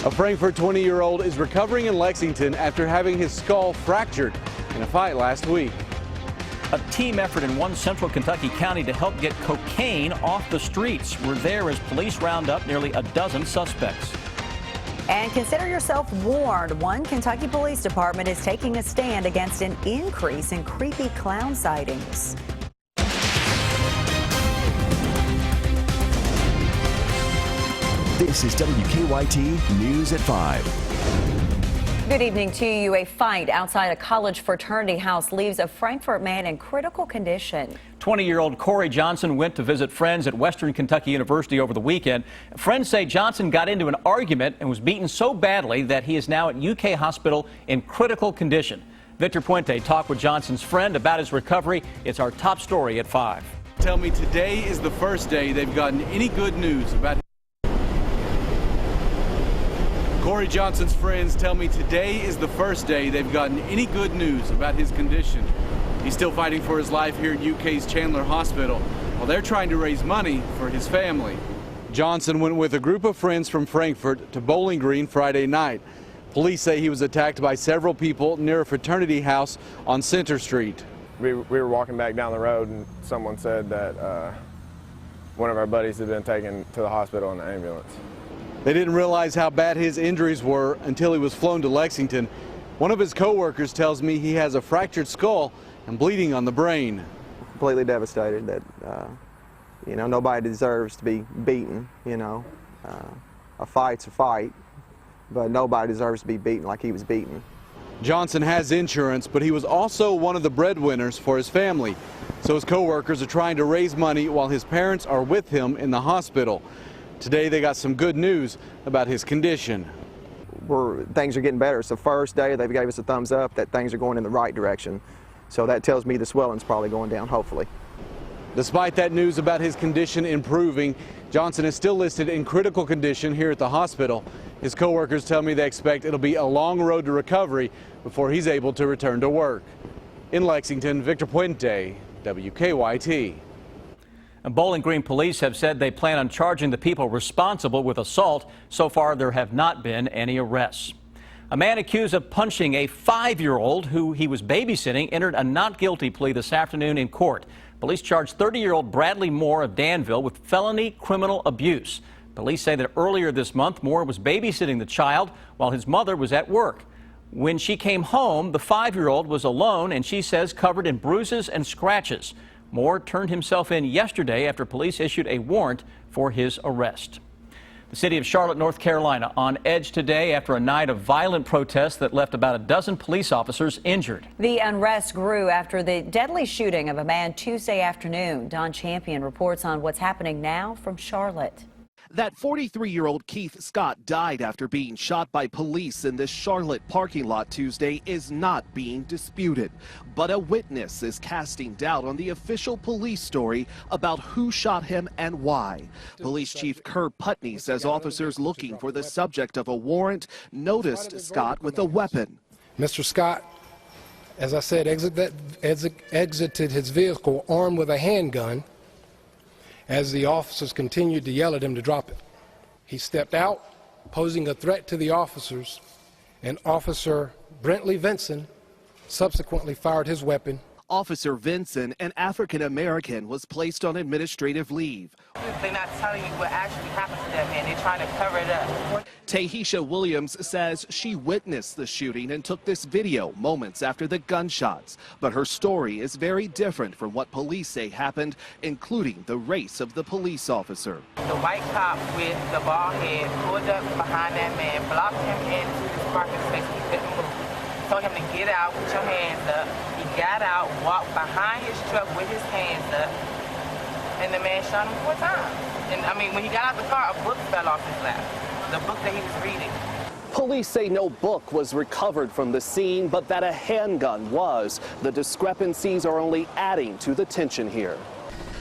A Frankfort 20-year-old is recovering in Lexington after having his skull fractured in a fight last week. A team effort in one central Kentucky county to help get cocaine off the streets. We're there as police round up nearly a dozen suspects. And consider yourself warned. One Kentucky police department is taking a stand against an increase in creepy clown sightings. This is WKYT News at 5. Good evening to you. A fight outside a college fraternity house leaves a Frankfort man in critical condition. 20-year-old Corey Johnson went to visit friends at Western Kentucky University over the weekend. Friends say Johnson got into an argument and was beaten so badly that he is now at UK Hospital in critical condition. Victor Puente talked with Johnson's friend about his recovery. It's our top story at 5. Tell me today is the first day they've gotten any good news about Corey Johnson's friends tell me today is the first day they've gotten any good news about his condition. He's still fighting for his life here at UK's Chandler Hospital while they're trying to raise money for his family. Johnson went with a group of friends from Frankfort to Bowling Green Friday night. Police say he was attacked by several people near a fraternity house on Center Street. We were walking back down the road and someone said that one of our buddies had been taken to the hospital in the ambulance. They didn't realize how bad his injuries were until he was flown to Lexington. One of his co-workers tells me he has a fractured skull and bleeding on the brain. Completely devastated that, nobody deserves to be beaten, A fight's a fight, but nobody deserves to be beaten like he was beaten. Johnson has insurance, but he was also one of the breadwinners for his family. So his co-workers are trying to raise money while his parents are with him in the hospital. Today they got some good news about his condition. Things are getting better. It's the first day they gave us a thumbs up that things are going in the right direction. So that tells me the swelling's probably going down, hopefully. Despite that news about his condition improving, Johnson is still listed in critical condition here at the hospital. His co-workers tell me they expect it'll be a long road to recovery before he's able to return to work. In Lexington, Victor Puente, WKYT. And Bowling Green police have said they plan on charging the people responsible with assault. So far, there have not been any arrests. A man accused of punching a 5-year-old who he was babysitting entered a not guilty plea this afternoon in court. Police charged 30-year-old Bradley Moore of Danville with felony criminal abuse. Police say that earlier this month, Moore was babysitting the child while his mother was at work. When she came home, the 5-year-old was alone and she says covered in bruises and scratches. Moore turned himself in yesterday after police issued a warrant for his arrest. The city of Charlotte, North Carolina, on edge today after a night of violent protests that left about a dozen police officers injured. The unrest grew after the deadly shooting of a man Tuesday afternoon. Don Champion reports on what's happening now from Charlotte. That 43-year-old Keith Scott died after being shot by police in this Charlotte parking lot Tuesday is not being disputed. But a witness is casting doubt on the official police story about who shot him and why. Police Chief Kerr Putney says officers looking for the subject of a warrant noticed Scott with a weapon. Mr. Scott, as I said, exited his vehicle armed with a handgun as the officers continued to yell at him to drop it. He stepped out, posing a threat to the officers, and Officer Brentley Vinson subsequently fired his weapon. Officer Vinson, an African-American, was placed on administrative leave. They're not telling you what actually happened to that man. They're trying to cover it up. Tahisha Williams says she witnessed the shooting and took this video moments after the gunshots. But her story is very different from what police say happened, including the race of the police officer. The white cop with the bald head pulled up behind that man, blocked him into his parking space. He couldn't move. Told him to get out, put your hands up. He got out, walked behind his truck with his hands up, and the man shot him 4 times. And when he got out the car, a book fell off his lap, the book that he was reading. Police say no book was recovered from the scene, but that a handgun was. The discrepancies are only adding to the tension here.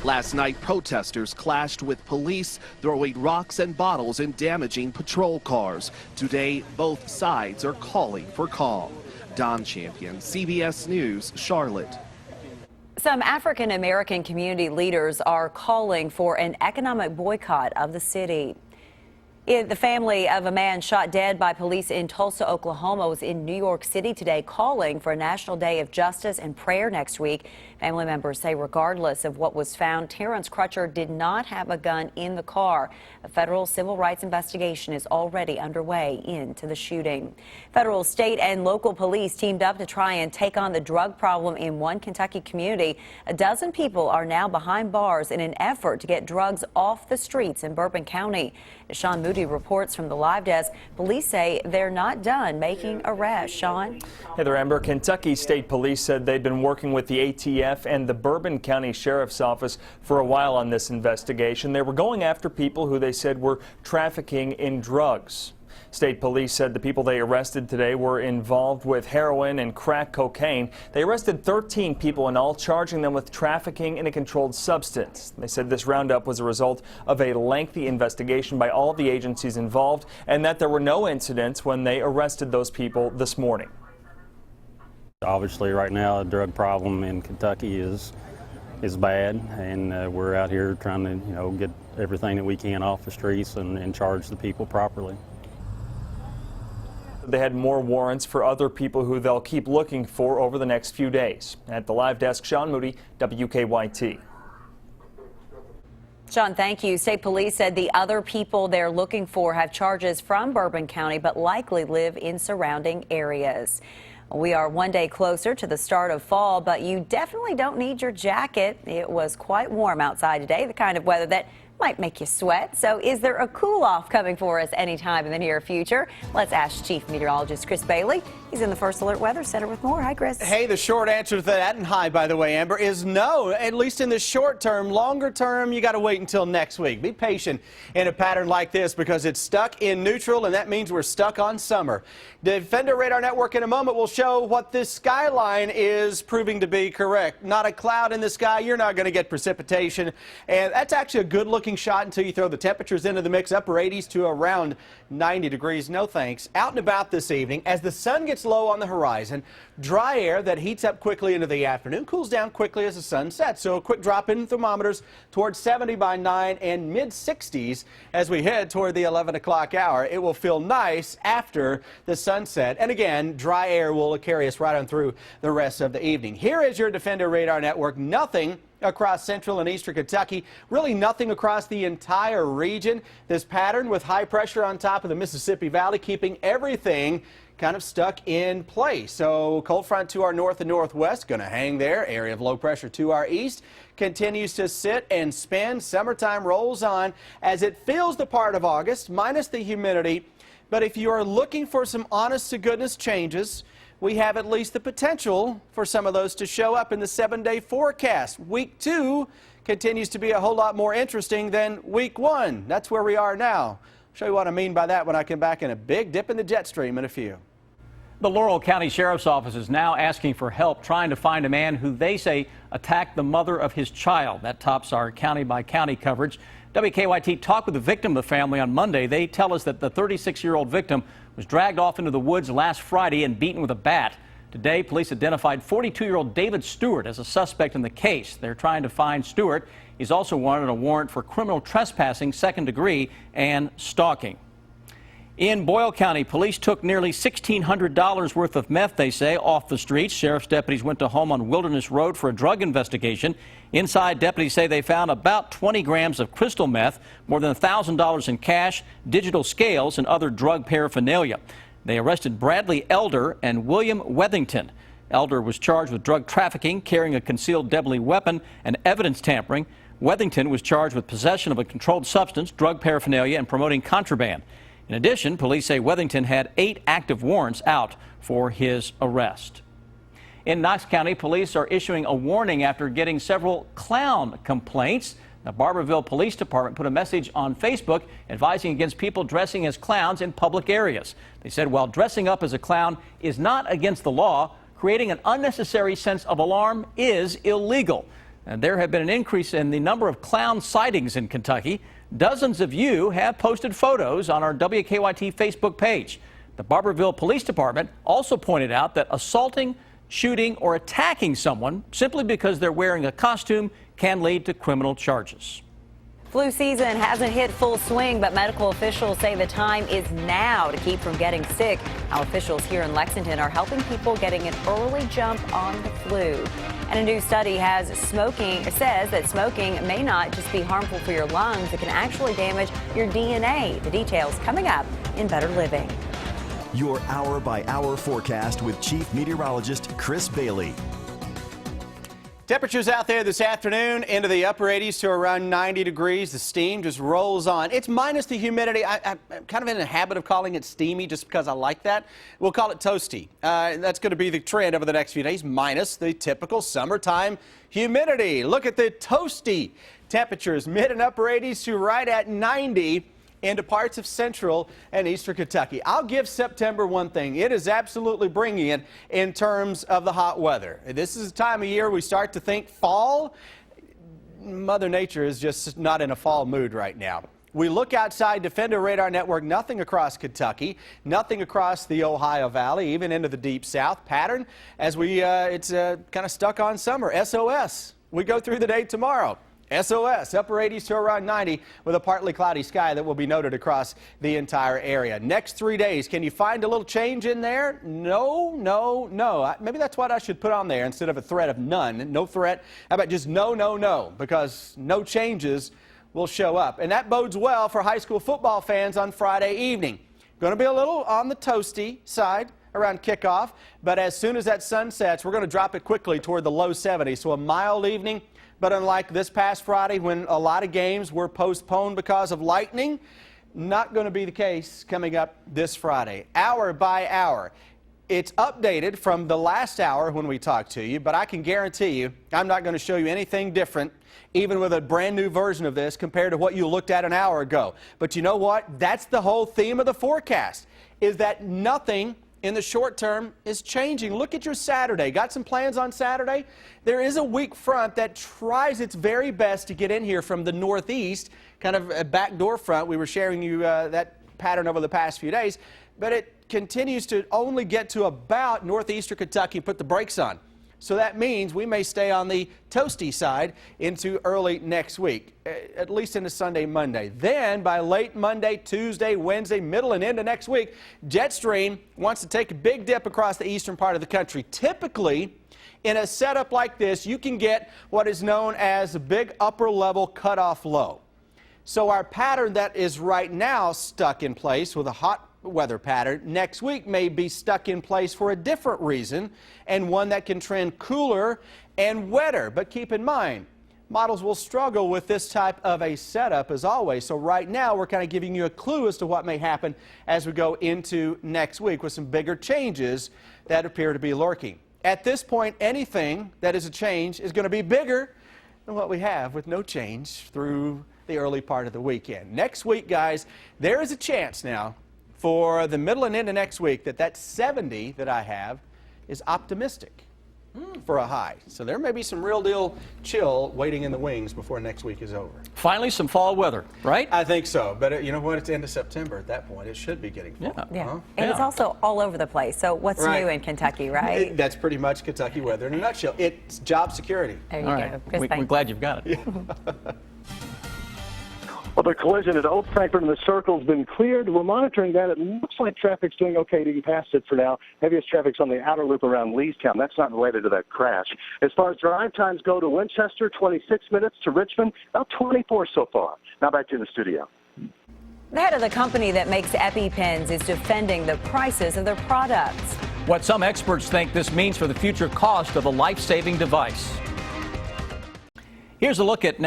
Last night, protesters clashed with police, throwing rocks and bottles and damaging patrol cars. Today, both sides are calling for calm. Don Champion, CBS News, Charlotte. Some African American community leaders are calling for an economic boycott of the city. The family of a man shot dead by police in Tulsa, Oklahoma was in New York City today calling for a National Day of Justice and prayer next week. Family members say regardless of what was found, Terrence Crutcher did not have a gun in the car. A federal civil rights investigation is already underway into the shooting. Federal, state, and local police teamed up to try and take on the drug problem in one Kentucky community. A dozen people are now behind bars in an effort to get drugs off the streets in Bourbon County. Sean Moody reports from the live desk. Police say they're not done making arrests. Sean? Hey there, Amber. Kentucky State Police said they'd been working with the ATF and the Bourbon County Sheriff's Office for a while on this investigation. They were going after people who they said were trafficking in drugs. State police said the people they arrested today were involved with heroin and crack cocaine. They arrested 13 people in all, charging them with trafficking in a controlled substance. They said this roundup was a result of a lengthy investigation by all the agencies involved and that there were no incidents when they arrested those people this morning. Obviously, right now, the drug problem in Kentucky is bad, and we're out here trying to, get everything that we can off the streets and charge the people properly. They had more warrants for other people who they'll keep looking for over the next few days. At the live desk, Sean Moody, WKYT. Sean, thank you. State police said the other people they're looking for have charges from Bourbon County but likely live in surrounding areas. We are one day closer to the start of fall, but you definitely don't need your jacket. It was quite warm outside today, the kind of weather that might make you sweat. So is there a cool-off coming for us anytime in the near future? Let's ask Chief Meteorologist Chris Bailey. He's in the First Alert Weather Center with more. Hi, Chris. Hey, the short answer to that, and hi, by the way, Amber, is no, at least in the short term. Longer term, you got to wait until next week. Be patient in a pattern like this because it's stuck in neutral, and that means we're stuck on summer. Defender Radar Network in a moment will show what this skyline is proving to be correct. Not a cloud in the sky. You're not going to get precipitation, and that's actually a good-looking shot until you throw the temperatures into the mix, upper 80s to around 90 degrees. No thanks. Out and about this evening as the sun gets low on the horizon. Dry air that heats up quickly into the afternoon cools down quickly as the sun sets. So a quick drop in thermometers towards 70 by 9 and mid 60s as we head toward the 11 o'clock hour. It will feel nice after the sunset. And again, dry air will carry us right on through the rest of the evening. Here is your Defender Radar Network. Nothing across central and eastern Kentucky, really nothing across the entire region. This pattern with high pressure on top of the Mississippi Valley keeping everything kind of stuck in place. So cold front to our north and northwest going to hang there. Area of low pressure to our east continues to sit and spin. Summertime rolls on as it feels the part of August minus the humidity. But if you are looking for some honest to goodness changes, we have at least the potential for some of those to show up in the 7-day forecast. Week 2 continues to be a whole lot more interesting than week 1. That's where we are now. I'll show you what I mean by that when I come back in a big dip in the jet stream in a few. The Laurel County Sheriff's Office is now asking for help trying to find a man who they say attacked the mother of his child. That tops our county-by-county coverage. WKYT talked with the victim of the family on Monday. They tell us that the 36-year-old victim was dragged off into the woods last Friday and beaten with a bat. Today, police identified 42-year-old David Stewart as a suspect in the case. They're trying to find Stewart. He's also wanted a warrant for criminal trespassing, second degree, and stalking. In Boyle County, police took nearly $1,600 worth of meth, they say, off the streets. Sheriff's deputies went to a home on Wilderness Road for a drug investigation. Inside, deputies say they found about 20 grams of crystal meth, more than $1,000 in cash, digital scales, and other drug paraphernalia. They arrested Bradley Elder and William Wethington. Elder was charged with drug trafficking, carrying a concealed deadly weapon, and evidence tampering. Wethington was charged with possession of a controlled substance, drug paraphernalia, and promoting contraband. In addition, police say Wethington had 8 active warrants out for his arrest. In Knox County, police are issuing a warning after getting several clown complaints. The Barberville Police Department put a message on Facebook advising against people dressing as clowns in public areas. They said while dressing up as a clown is not against the law, creating an unnecessary sense of alarm is illegal. And there have been an increase in the number of clown sightings in Kentucky. Dozens of you have posted photos on our WKYT Facebook page. The Barberville Police Department also pointed out that assaulting, shooting, or attacking someone simply because they're wearing a costume can lead to criminal charges. Flu season hasn't hit full swing, but medical officials say the time is now to keep from getting sick. Now officials here in Lexington are helping people getting an early jump on the flu. And a new study says that smoking may not just be harmful for your lungs, it can actually damage your DNA. The details coming up in Better Living. Your hour-by-hour forecast with Chief Meteorologist Chris Bailey. Temperatures out there this afternoon into the upper 80s to around 90 degrees. The steam just rolls on. It's minus the humidity. I'm kind of in the habit of calling it steamy just because I like that. We'll call it toasty. That's going to be the trend over the next few days, minus the typical summertime humidity. Look at the toasty temperatures, mid and upper 80s to right at 90 into parts of central and eastern Kentucky. I'll give September one thing. It is absolutely bringing it in terms of the hot weather. This is the time of year we start to think fall. Mother Nature is just not in a fall mood right now. We look outside Defender Radar Network, nothing across Kentucky, nothing across the Ohio Valley, even into the deep south. Pattern as it's kind of stuck on summer. SOS. We go through the day tomorrow. SOS, upper 80s to around 90 with a partly cloudy sky that will be noted across the entire area. Next 3 days, can you find a little change in there? No, no, no. Maybe that's what I should put on there instead of a threat of none. No threat. How about just no, no, no? Because no changes will show up. And that bodes well for high school football fans on Friday evening. Going to be a little on the toasty side around kickoff, but as soon as that sun sets, we're going to drop it quickly toward the low 70s. So a mild evening. But unlike this past Friday when a lot of games were postponed because of lightning, not going to be the case coming up this Friday. Hour by hour. It's updated from the last hour when we talked to you, but I can guarantee you I'm not going to show you anything different, even with a brand new version of this compared to what you looked at an hour ago. But you know what? That's the whole theme of the forecast, is that nothing in the short term is changing. Look at your Saturday. Got some plans on Saturday? There is a weak front that tries its very best to get in here from the northeast, kind of a backdoor front. We were sharing you that pattern over the past few days, but it continues to only get to about northeastern Kentucky and put the brakes on. So that means we may stay on the toasty side into early next week, at least into Sunday, Monday. Then by late Monday, Tuesday, Wednesday, middle and into next week, jet stream wants to take a big dip across the eastern part of the country. Typically, in a setup like this, you can get what is known as a big upper level cutoff low. So our pattern that is right now stuck in place with a hot weather pattern next week may be stuck in place for a different reason, and one that can trend cooler and wetter. But keep in mind, models will struggle with this type of a setup as always. So right now we're kind of giving you a clue as to what may happen as we go into next week with some bigger changes that appear to be lurking. At this point, anything that is a change is going to be bigger than what we have with no change through the early part of the weekend. Next week, guys, there is a chance now for the middle and into next week that 70 that I have is optimistic for a high. So there may be some real deal chill waiting in the wings before next week is over. Finally, some fall weather, right? I think so. But you know what? It's the end of September at that point. It should be getting fall. Yeah. Huh? And it's also all over the place. So what's new in Kentucky, right? That's pretty much Kentucky weather in a nutshell. It's job security. There you go. Chris, We're glad you've got it. Well, the collision at Old Frankfort and the Circle has been cleared. We're monitoring that. It looks like traffic's doing okay to get past it for now. Heaviest traffic's on the outer loop around Leestown. That's not related to that crash. As far as drive times go to Winchester, 26 minutes. To Richmond, about 24 so far. Now back to the studio. The head of the company that makes EpiPens is defending the prices of their products. What some experts think this means for the future cost of a life-saving device. Here's a look at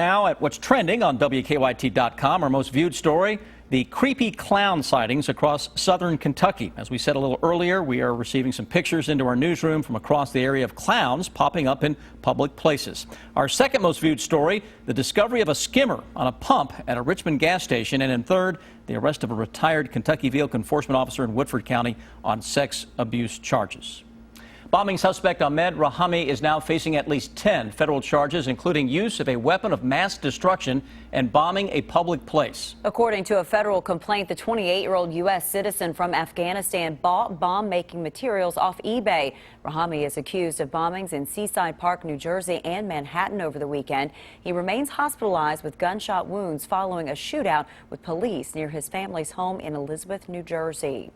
what's trending on WKYT.com. Our most viewed story, the creepy clown sightings across southern Kentucky. As we said a little earlier, we are receiving some pictures into our newsroom from across the area of clowns popping up in public places. Our second most viewed story, the discovery of a skimmer on a pump at a Richmond gas station. And in third, the arrest of a retired Kentucky vehicle enforcement officer in Woodford County on sex abuse charges. Bombing suspect Ahmed Rahami is now facing at least 10 federal charges, including use of a weapon of mass destruction and bombing a public place. According to a federal complaint, the 28-year-old U.S. citizen from Afghanistan bought bomb-making materials off eBay. Rahami is accused of bombings in Seaside Park, New Jersey and Manhattan over the weekend. He remains hospitalized with gunshot wounds following a shootout with police near his family's home in Elizabeth, New Jersey.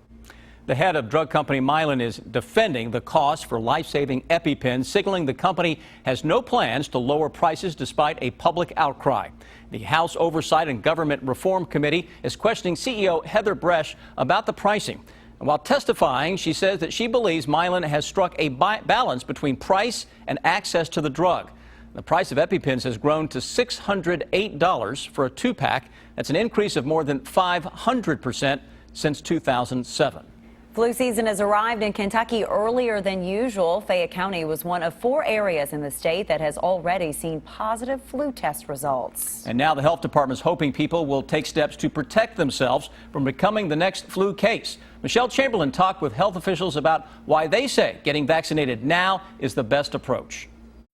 The head of drug company Mylan is defending the cost for life-saving EpiPens, signaling the company has no plans to lower prices despite a public outcry. The House Oversight and Government Reform Committee is questioning CEO Heather Bresch about the pricing. And while testifying, she says that she believes Mylan has struck a balance between price and access to the drug. The price of EpiPens has grown to $608 for a 2-pack. That's an increase of more than 500% since 2007. Flu season has arrived in Kentucky earlier than usual. Fayette County was one of 4 areas in the state that has already seen positive flu test results. And now the health department is hoping people will take steps to protect themselves from becoming the next flu case. Michelle Chamberlain talked with health officials about why they say getting vaccinated now is the best approach.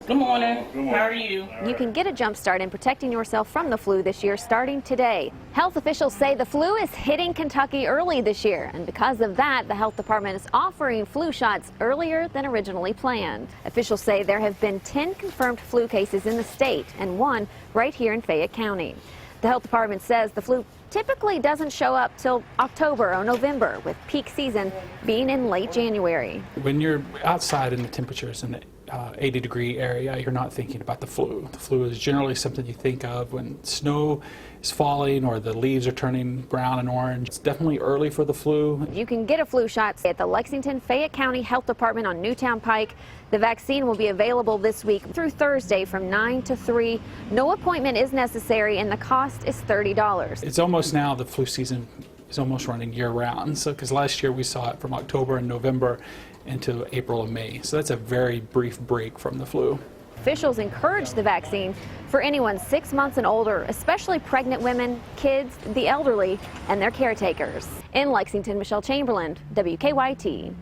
Good morning. How are you? You can get a jump start in protecting yourself from the flu this year starting today. Health officials say the flu is hitting Kentucky early this year, and because of that, the health department is offering flu shots earlier than originally planned. Officials say there have been 10 confirmed flu cases in the state and 1 right here in Fayette County. The health department says the flu typically doesn't show up till October or November, with peak season being in late January. When you're outside and the temperatures in the 80-degree area, you're not thinking about the flu. The flu is generally something you think of when snow is falling or the leaves are turning brown and orange. It's definitely early for the flu. You can get a flu shot at the Lexington Fayette County Health Department on Newtown Pike. The vaccine will be available this week through Thursday from 9 to 3. No appointment is necessary and the cost is $30. It's almost now the flu season is almost running year-round. So, because last year we saw it from October and November into April and May. So that's a very brief break from the flu. Officials encourage the vaccine for anyone 6 months and older, especially pregnant women, kids, the elderly, and their caretakers. In Lexington, Michelle Chamberlain, WKYT.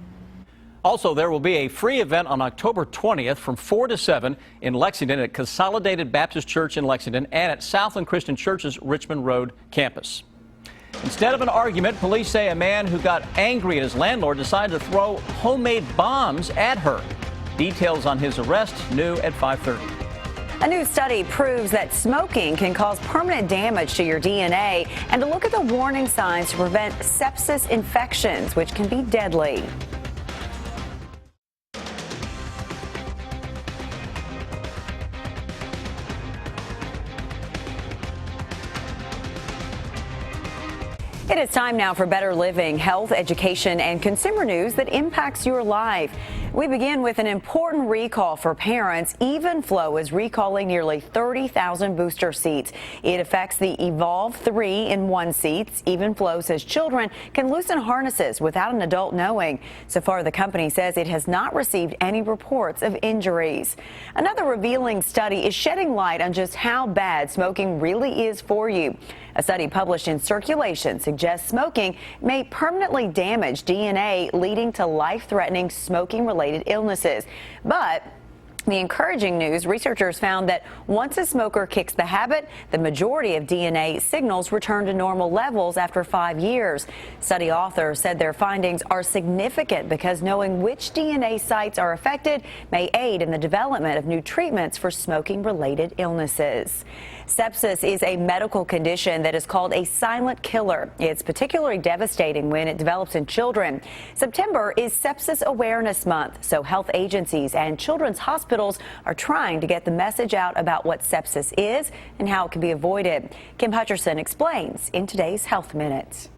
Also, there will be a free event on October 20th from 4 to 7 in Lexington at Consolidated Baptist Church in Lexington and at Southland Christian Church's Richmond Road campus. Instead of an argument, police say a man who got angry at his landlord decided to throw homemade bombs at her. Details on his arrest new at 5:30. A new study proves that smoking can cause permanent damage to your DNA, and to look at the warning signs to prevent sepsis infections, which can be deadly. It is time now for Better Living, health, education, and consumer news that impacts your life. We begin with an important recall for parents. Evenflow is recalling nearly 30,000 booster seats. It affects the Evolve 3-in-1 seats. Evenflow says children can loosen harnesses without an adult knowing. So far, the company says it has not received any reports of injuries. Another revealing study is shedding light on just how bad smoking really is for you. A study published in Circulation suggests smoking may permanently damage DNA, leading to life-threatening smoking-related illnesses. But the encouraging news, researchers found that once a smoker kicks the habit, the majority of DNA signals return to normal levels after 5 years. Study authors said their findings are significant because knowing which DNA sites are affected may aid in the development of new treatments for smoking-related illnesses. Sepsis is a medical condition that is called a silent killer. It's particularly devastating when it develops in children. September is Sepsis Awareness Month, so health agencies and children's hospitals are trying to get the message out about what sepsis is and how it can be avoided. Kim Hutcherson explains in today's Health Minute.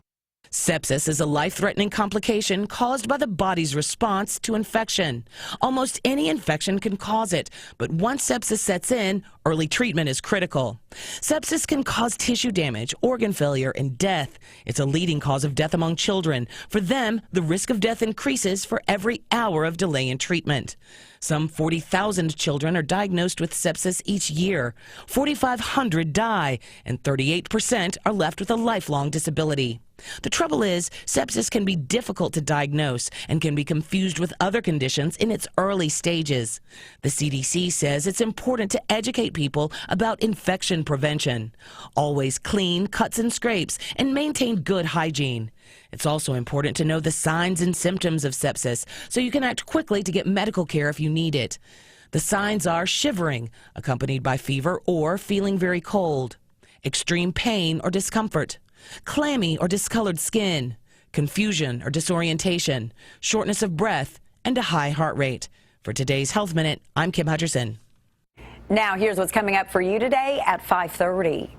Sepsis is a life-threatening complication caused by the body's response to infection. Almost any infection can cause it, but once sepsis sets in, early treatment is critical. Sepsis can cause tissue damage, organ failure, and death. It's a leading cause of death among children. For them, the risk of death increases for every hour of delay in treatment. Some 40,000 children are diagnosed with sepsis each year. 4,500 die, and 38% are left with a lifelong disability. The trouble is, sepsis can be difficult to diagnose and can be confused with other conditions in its early stages. The CDC says it's important to educate people about infection prevention. Always clean cuts and scrapes and maintain good hygiene. It's also important to know the signs and symptoms of sepsis so you can act quickly to get medical care if you need it. The signs are shivering, accompanied by fever or feeling very cold, extreme pain or discomfort, clammy or discolored skin, confusion or disorientation, shortness of breath, and a high heart rate. For today's Health Minute, I'm Kim Hutcherson. Now, here's what's coming up for you today at 5:30.